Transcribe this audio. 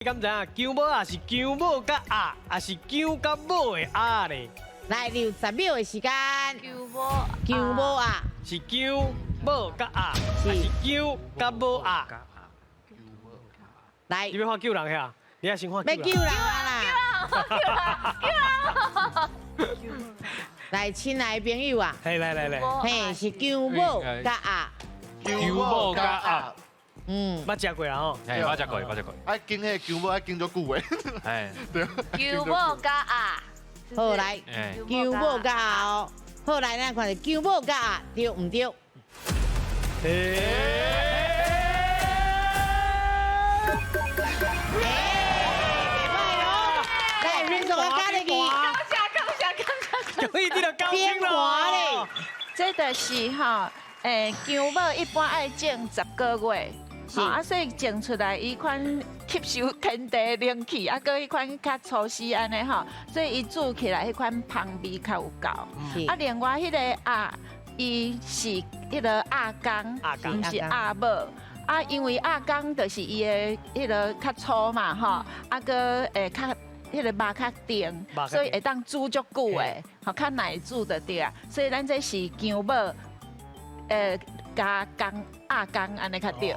敢知影姜母鸭是姜母甲鸭，还是姜甲母的鸭咧？来留10秒的时间。姜母啊，是姜母甲鸭，是还是姜甲母鸭？来你，要看救人遐，你要先看要救人。救人啊啦！来，亲爱的朋友啊，嘿，来，嘿，是姜母甲鸭。姜母甲鸭，嗯，捌食过啦吼。哎，我食过，我食过。爱经迄姜母爱经咗久诶，哎，对。姜母甲鸭，好来，哎，姜母甲鸭哦。好来，咱看下姜母甲鸭对唔对？来，认同我家的你，可以你就高边兴咯滑。嘞。这就是吼，姜母一般爱种10个月，是啊，所以种出来伊款吸收天地灵气，啊，搁迄款较粗细安尼吼，所以伊煮起来迄款香味较有够。是啊，另外迄个鸭，伊是迄个鸭肝，鸭肝毋是鸭母。啊，因为鸭肝就是伊的迄个较粗嘛，吼，啊个较迄个肉较硬，所以会当煮足久的，吼较耐煮的对啊。所以咱这是姜母，加鸭肝安尼较对。